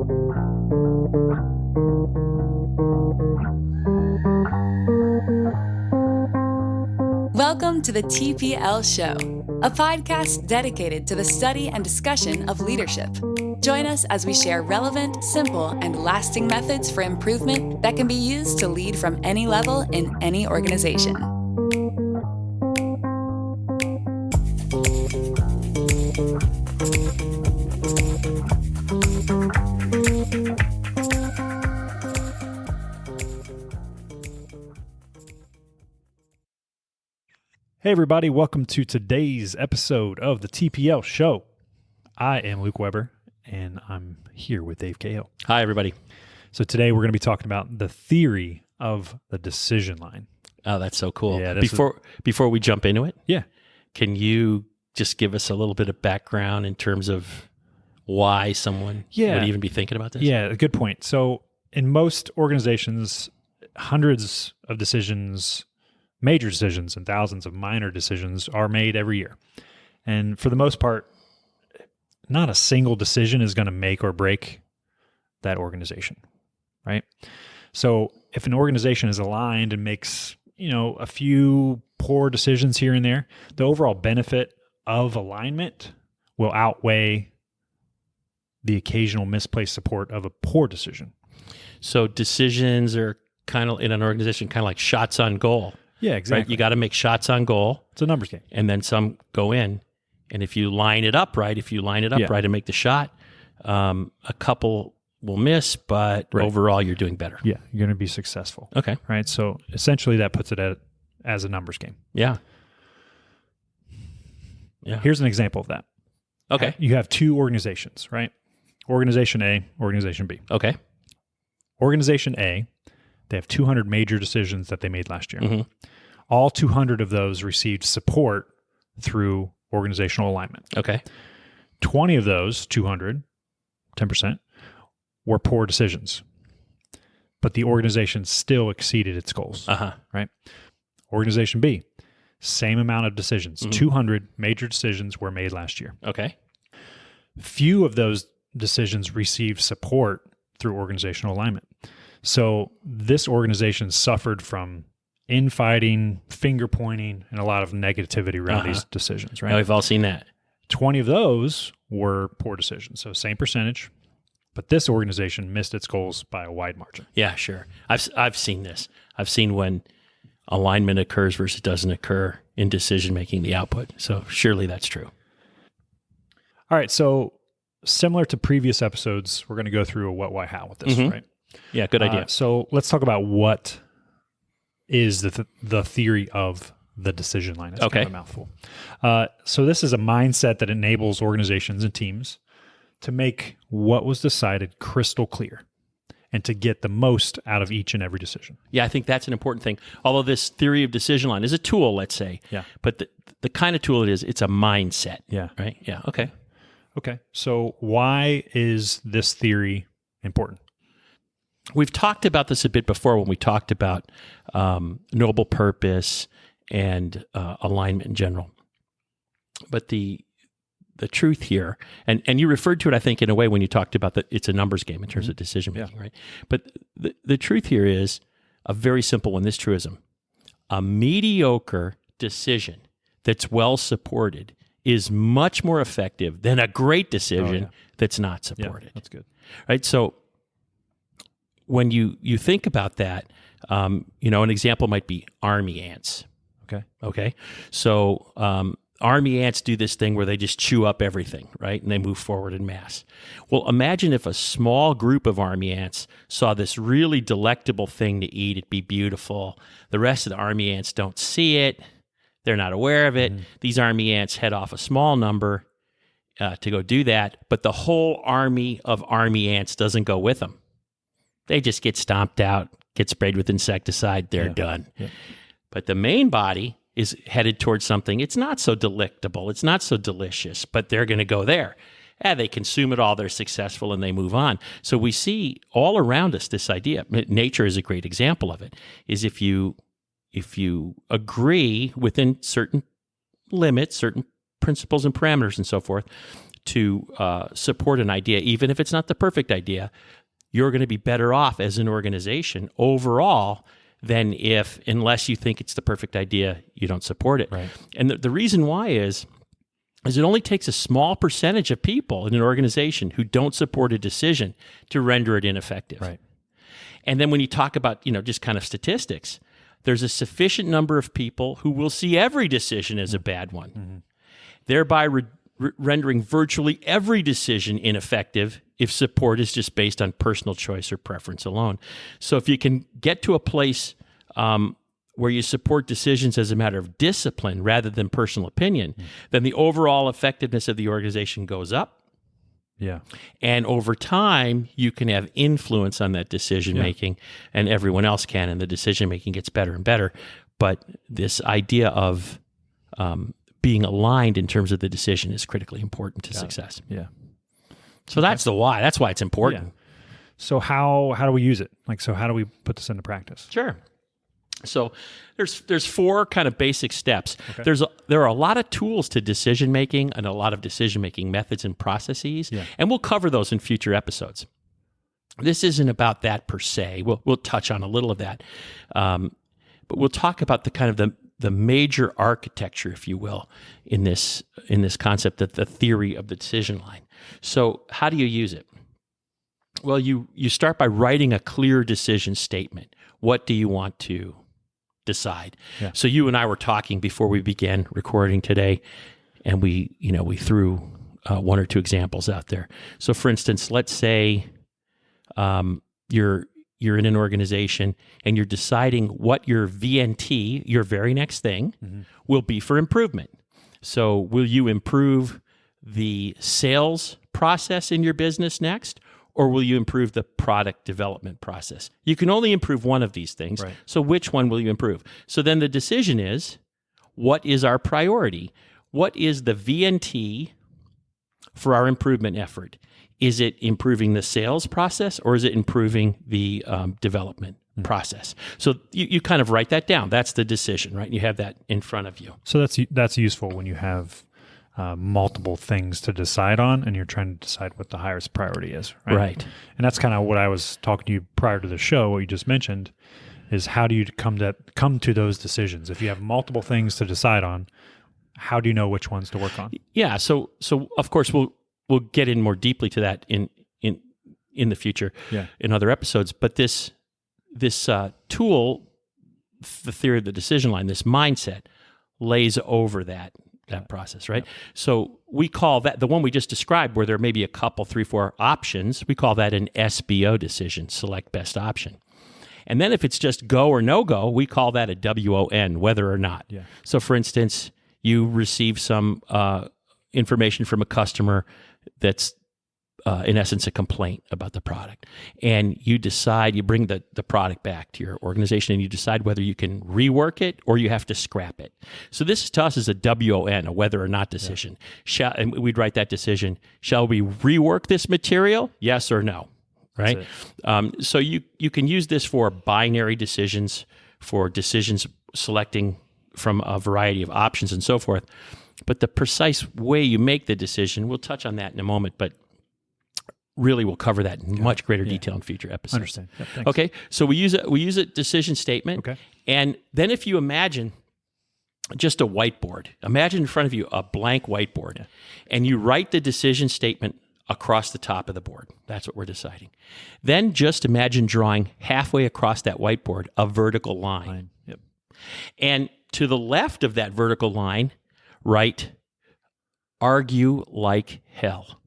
Welcome to the TPL Show, a podcast dedicated to the study and discussion of leadership. Join us as we share relevant, simple, and lasting methods for improvement that can be used to lead from any level in any organization. Hey everybody, welcome to today's episode of the TPL Show. I am Luke Weber, and I'm here with Dave Cahill. Hi everybody. So today we're going to be talking about the theory of the decision line. Oh, that's so cool. Yeah, before we jump into it, Yeah. can you just give us a little bit of background in terms of why someone would even be thinking about this? Yeah, a good point. So in most organizations, hundreds of decisions, major decisions, and thousands of minor decisions are made every year. And for the most part, not a single decision is going to make or break that organization, right? So if an organization is aligned and makes, a few poor decisions here and there, the overall benefit of alignment will outweigh the occasional misplaced support of a poor decision. So decisions are kind of in an organization, kind of like shots on goal. Yeah, exactly. Right? You got to make shots on goal. It's a numbers game. And then some go in. And if you line it up right, right and make the shot, a couple will miss, but overall you're doing better. Yeah, you're going to be successful. Okay. Right? So essentially that puts it as a numbers game. Yeah. Here's an example of that. Okay. You have two organizations, right? Organization A, Organization B. Okay. Organization A, they have 200 major decisions that they made last year. Mm-hmm. All 200 of those received support through organizational alignment. Okay. 20 of those, 200, 10%, were poor decisions. But the organization still exceeded its goals, right? Organization B, same amount of decisions. 200 major decisions were made last year. Okay. Few of those decisions received support through organizational alignment. So this organization suffered from infighting, finger pointing, and a lot of negativity around these decisions, right? Now we've all seen that. 20 of those were poor decisions. So same percentage, but this organization missed its goals by a wide margin. Yeah, sure. I've seen this. I've seen when alignment occurs versus doesn't occur in decision-making, the output. So surely that's true. All right. So similar to previous episodes, we're going to go through a what, why, how with this, right? Yeah, good idea. So let's talk about what is the theory of the decision line. It's kind of a mouthful. So this is a mindset that enables organizations and teams to make what was decided crystal clear and to get the most out of each and every decision. Yeah, I think that's an important thing. Although this theory of decision line is a tool, let's say. Yeah. But the kind of tool it is, it's a mindset. Yeah. Right? Yeah, okay. Okay. So why is this theory important? We've talked about this a bit before when we talked about noble purpose and alignment in general. But the truth here, and you referred to it, I think, in a way when you talked about that it's a numbers game in terms of decision making, right? But the truth here is a very simple one, this truism. A mediocre decision that's well supported is much more effective than a great decision that's not supported. Yeah, that's good. Right? So when you think about that, an example might be army ants. Okay. So army ants do this thing where they just chew up everything, right? And they move forward in mass. Well, imagine if a small group of army ants saw this really delectable thing to eat. It'd be beautiful. The rest of the army ants don't see it. They're not aware of it. These army ants head off a small number to go do that, but the whole army of army ants doesn't go with them. They just get stomped out, get sprayed with insecticide, they're done. Yeah. But the main body is headed towards something. It's not so delectable, it's not so delicious, but they're going to go there. They consume it all, they're successful, and they move on. So we see all around us this idea. Nature is a great example of it, is if you agree within certain limits, certain principles and parameters and so forth, to support an idea, even if it's not the perfect idea, you're going to be better off as an organization overall than if, unless you think it's the perfect idea, you don't support it. Right. And the reason why is it only takes a small percentage of people in an organization who don't support a decision to render it ineffective. Right. And then when you talk about, just kind of statistics, there's a sufficient number of people who will see every decision as a bad one, thereby rendering virtually every decision ineffective if support is just based on personal choice or preference alone. So if you can get to a place where you support decisions as a matter of discipline rather than personal opinion, then the overall effectiveness of the organization goes up. Yeah. And over time, you can have influence on that decision making, and everyone else can, and the decision making gets better and better. But this idea of being aligned in terms of the decision is critically important to success. Yeah. So that's the why. That's why it's important. Yeah. So how do we use it? So how do we put this into practice? Sure. So there's four kind of basic steps. Okay. There are a lot of tools to decision making and a lot of decision making methods and processes, and we'll cover those in future episodes. This isn't about that per se. We'll touch on a little of that, but we'll talk about the kind of the major architecture, if you will, in this concept of the theory of the decision line. So how do you use it? Well, you start by writing a clear decision statement. What do you want to decide? Yeah. So you and I were talking before we began recording today, and we threw one or two examples out there. So for instance, let's say you're in an organization and you're deciding what your VNT, your very next thing, will be for improvement. So will you improve the sales process in your business next, or will you improve the product development process? You can only improve one of these things. Right. So which one will you improve? So then the decision is, what is our priority? What is the VNT for our improvement effort? Is it improving the sales process, or is it improving the development process? So you kind of write that down. That's the decision, right? You have that in front of you. So that's useful when you have multiple things to decide on, and you're trying to decide what the highest priority is, right? Right. And that's kind of what I was talking to you prior to the show. What you just mentioned is, how do you come to those decisions? If you have multiple things to decide on, how do you know which ones to work on? Yeah. So of course we'll get in more deeply to that in the future, in other episodes. But this tool, the theory of the decision line, this mindset, lays over that process, right? So we call that, the one we just described, where there may be a couple, 3, 4 options, we call that an SBO decision, select best option. And then if it's just go or no go, we call that a WON, whether or not. Yeah. So for instance, you receive some information from a customer that's in essence a complaint about the product, and you bring the product back to your organization, and you decide whether you can rework it or you have to scrap it. So this to us is a WON, a whether or not decision. And we'd write that decision: shall we rework this material? Yes or no? Right. So you can use this for binary decisions, for decisions selecting from a variety of options and so forth. But the precise way you make the decision, we'll touch on that in a moment, but really we'll cover that in much greater detail in future episodes. Understand. Yep, thanks. Okay, so we use a decision statement. Okay. And then if you imagine just a whiteboard, imagine in front of you a blank whiteboard, and you write the decision statement across the top of the board. That's what we're deciding. Then just imagine drawing halfway across that whiteboard a vertical line. Yep. And to the left of that vertical line, write argue like hell.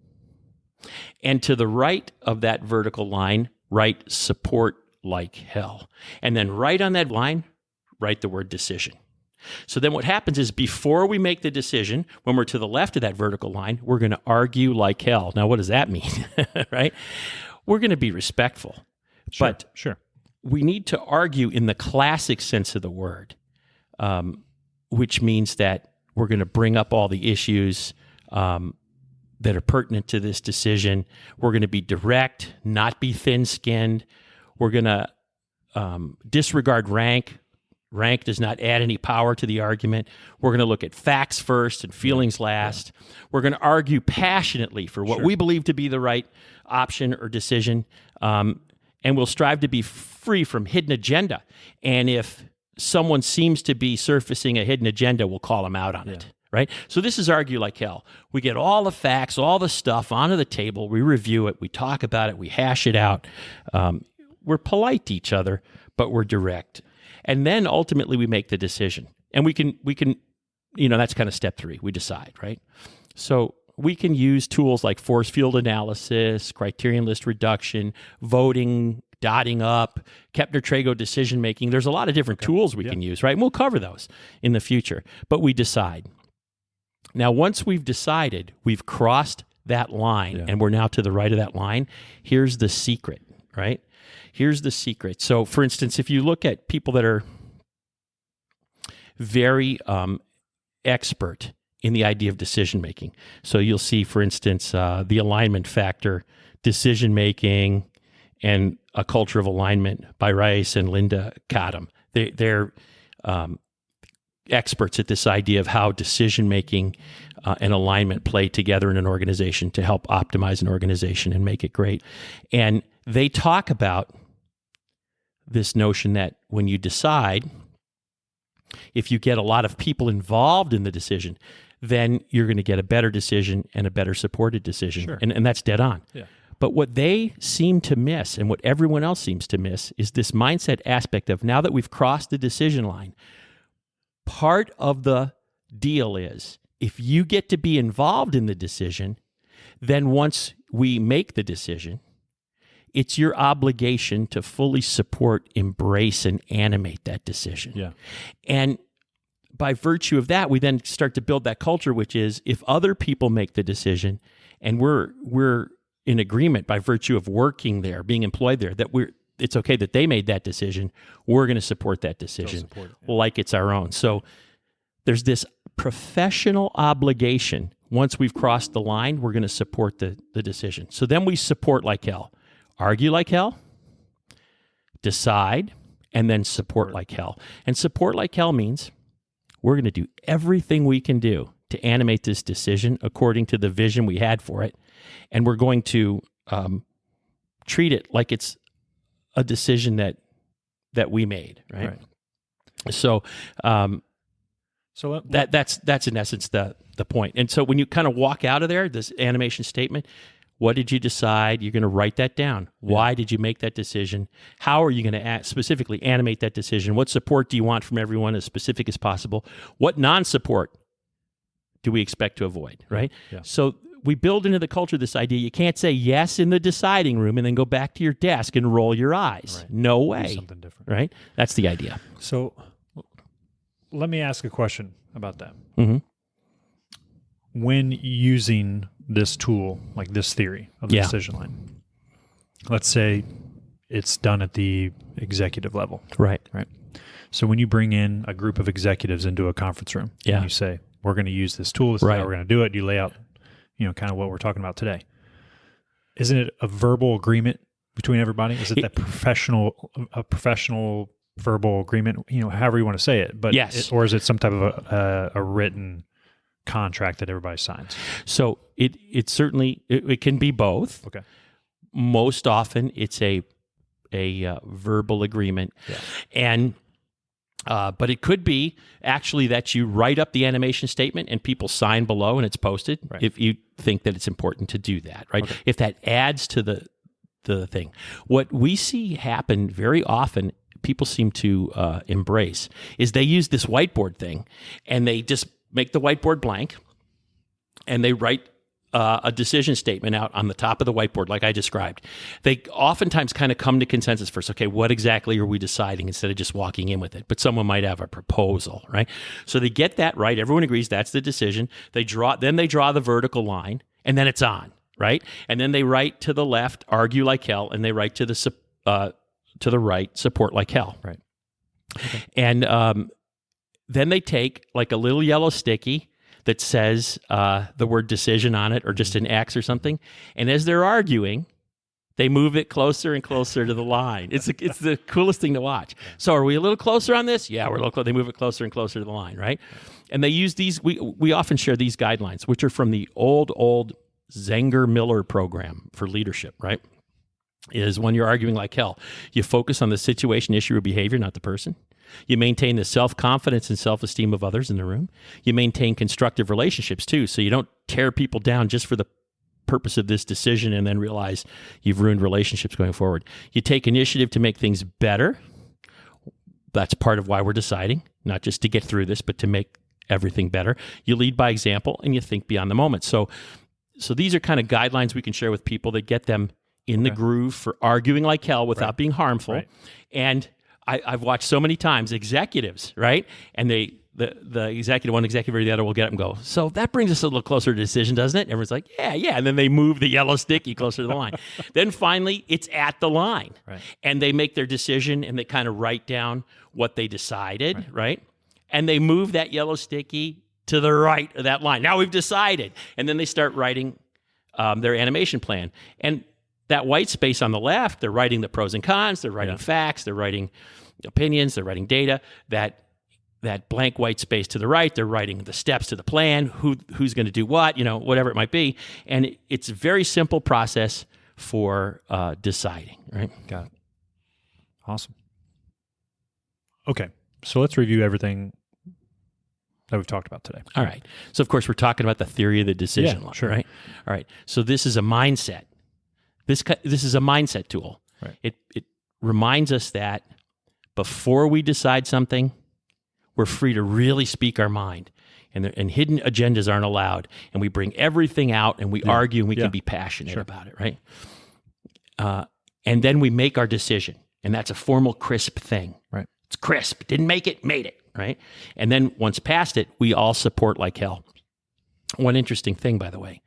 And to the right of that vertical line, write support like hell. And then right on that line, write the word decision. So then what happens is, before we make the decision, when we're to the left of that vertical line, we're going to argue like hell. Now, what does that mean? Right? We're going to be respectful. But we need to argue in the classic sense of the word, which means that we're going to bring up all the issues that are pertinent to this decision. We're going to be direct, not be thin-skinned. We're going to disregard rank, Rank does not add any power to the argument. We're going to look at facts first and feelings last. We're going to argue passionately for what we believe to be the right option or decision. And we'll strive to be free from hidden agenda. And if someone seems to be surfacing a hidden agenda, we'll call them out on it. Right? So this is argue like hell. We get all the facts, all the stuff onto the table. We review it. We talk about it. We hash it out. We're polite to each other, but we're direct. And then ultimately we make the decision. And we can, that's kind of step 3. We decide, right? So we can use tools like force field analysis, criterion list reduction, voting, dotting up, Kepner-Trago decision making. There's a lot of different tools we can use, right? And we'll cover those in the future. But we decide. Now, once we've decided, we've crossed that line, and we're now to the right of that line. Here's the secret, right? Here's the secret. So, for instance, if you look at people that are very expert in the idea of decision-making, so you'll see, for instance, the alignment factor, decision-making, and a culture of alignment by Rice and Linda Cottam. They're experts at this idea of how decision-making and alignment play together in an organization to help optimize an organization and make it great. And they talk about this notion that when you decide, if you get a lot of people involved in the decision, then you're going to get a better decision and a better supported decision. Sure. And that's dead on. Yeah. But what they seem to miss, and what everyone else seems to miss, is this mindset aspect of, now that we've crossed the decision line, part of the deal is, if you get to be involved in the decision, then once we make the decision, it's your obligation to fully support, embrace, and animate that decision. Yeah. And by virtue of that, we then start to build that culture, which is, if other people make the decision and we're in agreement by virtue of working there, being employed there, that it's okay that they made that decision, we're going to support that decision like it's our own. So there's this professional obligation. Once we've crossed the line, we're going to support the decision. So then we support like hell. Argue like hell, decide, and then support like hell. And support like hell means we're going to do everything we can do to animate this decision according to the vision we had for it. And we're going to treat it like it's a decision that we made, right? So that's in essence the point. And so when you kind of walk out of there, this animation statement, what did you decide? You're going to write that down. Why did you make that decision? How are you going to specifically animate that decision? What support do you want from everyone, as specific as possible? What non-support do we expect to avoid, right? Yeah. So we build into the culture this idea, you can't say yes in the deciding room and then go back to your desk and roll your eyes. Right. No way. Do something different. Right? That's the idea. So let me ask a question about that. Mm-hmm. When using this tool, like this theory of the decision line, let's say it's done at the executive level. Right. So when you bring in a group of executives into a conference room and you say, we're going to use this tool, this is how we're going to do it, you lay out, kind of what we're talking about today. Isn't it a verbal agreement between everybody? Is it a professional verbal agreement, however you want to say it? But yes. Or is it some type of a written contract that everybody signs? So it certainly it can be both. Okay. Most often it's a verbal agreement, and but it could be actually that you write up the animation statement and people sign below and it's posted. Right. If you think that it's important to do that, right? Okay. If that adds to the thing, what we see happen very often, people seem to embrace, is they use this whiteboard thing and they just make the whiteboard blank, and they write a decision statement out on the top of the whiteboard, like I described. They oftentimes kind of come to consensus first. Okay, what exactly are we deciding, instead of just walking in with it? But someone might have a proposal, right? So they get that right. Everyone agrees that's the decision. They draw the vertical line, and then it's on, right? And then they write to the left, argue like hell, and they write to the right, support like hell. Right. Okay. And then they take like a little yellow sticky that says the word decision on it, or just an X or something. And as they're arguing, They move it closer and closer to the line. It's the coolest thing to watch. So are we a little closer on this? Yeah, we're a little closer. They move it closer and closer to the line, right? And they use these, we often share these guidelines, which are from the old Zenger-Miller program for leadership, right? Is when you're arguing like hell, you focus on the situation, issue, or behavior, not the person. You maintain the self-confidence and self-esteem of others in the room. You maintain constructive relationships too, so you don't tear people down just for the purpose of this decision and then realize you've ruined relationships going forward. You take initiative to make things better. That's part of why we're deciding, not just to get through this, but to make everything better. You lead by example and you think beyond the moment. So these are kind of guidelines we can share with people that get them in the groove for arguing like hell without being harmful. Right. And I've watched so many times executives, right? And the executive, one executive or the other will get up and go, so that brings us a little closer to decision, doesn't it? Everyone's like, yeah. And then they move the yellow sticky closer to the line. Then finally, it's at the line. Right. And they make their decision and they kind of write down what they decided, right? And they move that yellow sticky to the right of that line. Now we've decided. And then they start writing their animation plan. And that white space on the left, they're writing the pros and cons, they're writing facts, they're writing opinions, they're writing data. That blank white space to the right, they're writing the steps to the plan, who's going to do what, whatever it might be. And it's a very simple process for deciding, right? Got it. Awesome. Okay, so let's review everything that we've talked about today. All right. So, of course, we're talking about the theory of the decision line, sure. Right? All right. So this is a mindset. This is a mindset tool. Right. It reminds us that before we decide something, we're free to really speak our mind, and hidden agendas aren't allowed. And we bring everything out, and we argue, and we can be passionate about it, right? And then we make our decision, and that's a formal, crisp thing. Right. It's crisp. Didn't make it, made it, right? And then once past it, we all support like hell. One interesting thing, by the way.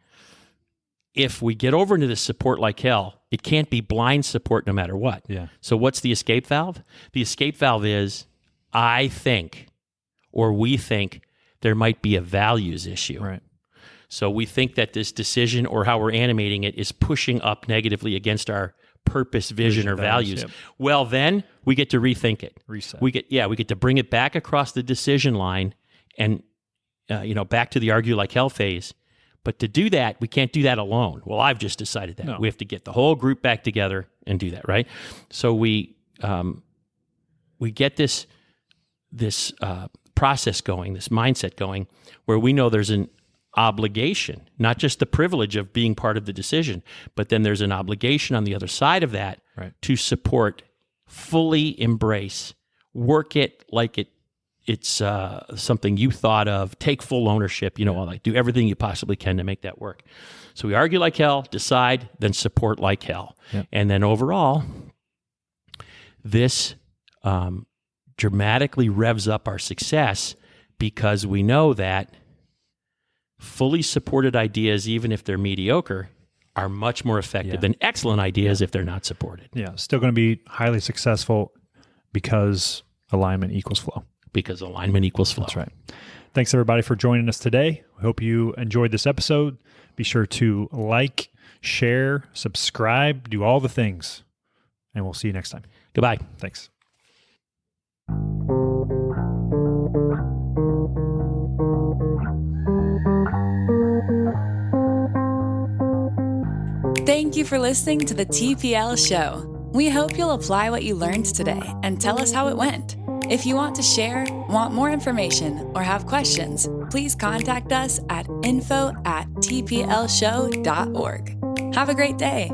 If we get over into this support like hell, it can't be blind support no matter what. Yeah. So what's the escape valve? The escape valve is, I think, or we think there might be a values issue. Right. So we think that this decision or how we're animating it is pushing up negatively against our purpose, vision or values. Yep. Well, then we get to rethink it. Reset. We get to bring it back across the decision line and back to the argue like hell phase. But to do that, we can't do that alone. Well, I've just decided that. No. We have to get the whole group back together and do that, right? So we get this process going, this mindset going, where we know there's an obligation, not just the privilege of being part of the decision, but then there's an obligation on the other side of that to support, fully embrace, work it like it's something you thought of, take full ownership, do everything you possibly can to make that work. So we argue like hell, decide, then support like hell. Yep. And then overall, this dramatically revs up our success because we know that fully supported ideas, even if they're mediocre, are much more effective than excellent ideas if they're not supported. Yeah, still going to be highly successful because alignment equals flow. Because alignment equals flow. That's right. Thanks, everybody, for joining us today. We hope you enjoyed this episode. Be sure to like, share, subscribe, do all the things, and we'll see you next time. Goodbye. Thanks. Thank you for listening to the TPL Show. We hope you'll apply what you learned today and tell us how it went. If you want to share, want more information, or have questions, please contact us at info@tplshow.org. Have a great day.